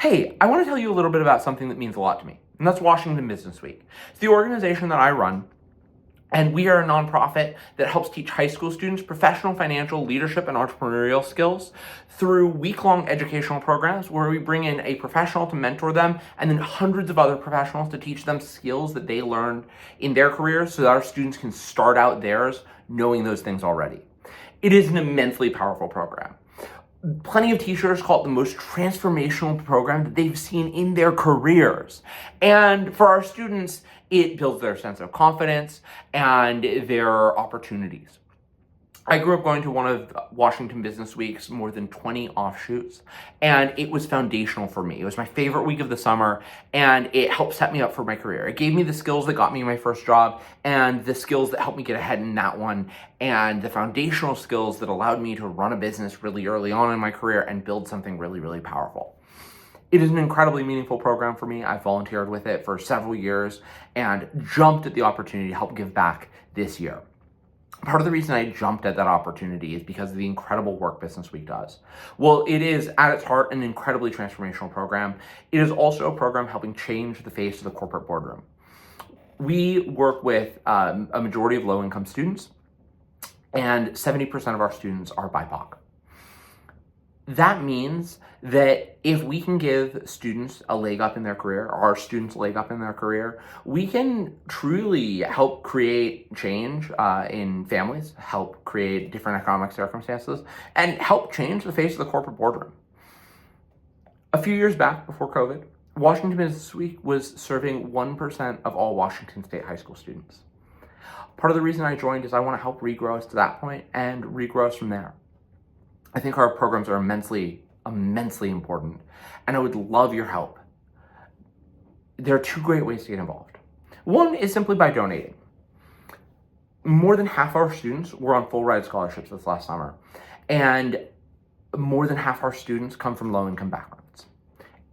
Hey, I want to tell you a little bit about something that means a lot to me, and that's Washington Business Week. It's the organization that I run, and we are a nonprofit that helps teach high school students professional financial leadership and entrepreneurial skills through week-long educational programs where we bring in a professional to mentor them and then hundreds of other professionals to teach them skills that they learned in their careers so that our students can start out theirs knowing those things already. It is an immensely powerful program. Plenty of teachers call it the most transformational program that they've seen in their careers. And for our students, it builds their sense of confidence and their opportunities. I grew up going to one of Washington Business Week's more than 20 offshoots, and it was foundational for me. It was my favorite week of the summer, and it helped set me up for my career. It gave me the skills that got me my first job, and the skills that helped me get ahead in that one, and the foundational skills that allowed me to run a business really early on in my career and build something really, really powerful. It is an incredibly meaningful program for me. I volunteered with it for several years and jumped at the opportunity to help give back this year. Part of the reason I jumped at that opportunity is because of the incredible work Business Week does. Well, it is at its heart an incredibly transformational program. It is also a program helping change the face of the corporate boardroom. We work with a majority of low-income students, and 70% of our students are BIPOC. That means that if we can give students a leg up in their career, or our students a leg up in their career, we can truly help create change in families, help create different economic circumstances, and help change the face of the corporate boardroom. A few years back, before COVID, Washington Business Week was serving 1% of all Washington State high school students. Part of the reason I joined is I want to help regrow us to that point and regrow us from there. I think our programs are immensely important, and I would love your help. There are two great ways to get involved. One is simply by donating. More than half our students were on full ride scholarships this last summer, and more than half our students come from low-income backgrounds.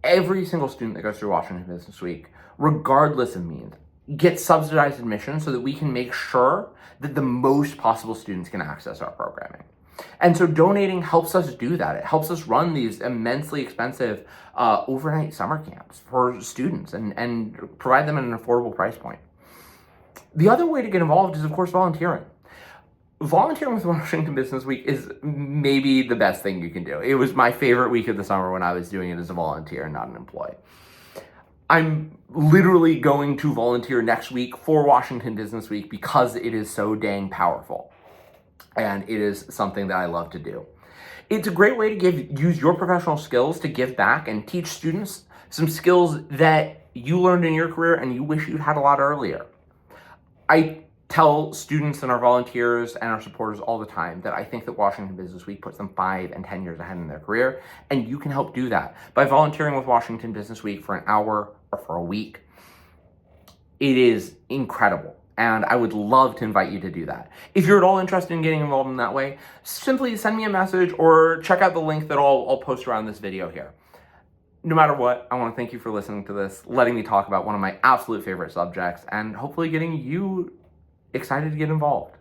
Every single student that goes through Washington Business Week, regardless of means, gets subsidized admission so that we can make sure that the most possible students can access our programming. And so donating helps us do that. It helps us run these immensely expensive overnight summer camps for students and provide them at an affordable price point. The other way to get involved is, of course, volunteering. Volunteering with Washington Business Week is maybe the best thing you can do. It was my favorite week of the summer when I was doing it as a volunteer and not an employee. I'm literally going to volunteer next week for Washington Business Week because it is so dang powerful. And it is something that I love to do. It's a great way to use your professional skills to give back and teach students some skills that you learned in your career and you wish you'd had a lot earlier. I tell students and our volunteers and our supporters all the time that I think that Washington Business Week puts them 5 and 10 years ahead in their career, and you can help do that by volunteering with Washington Business Week for an hour or for a week. It is incredible. And I would love to invite you to do that. If you're at all interested in getting involved in that way, simply send me a message or check out the link that I'll post around this video here. No matter what, I want to thank you for listening to this, letting me talk about one of my absolute favorite subjects, and hopefully getting you excited to get involved.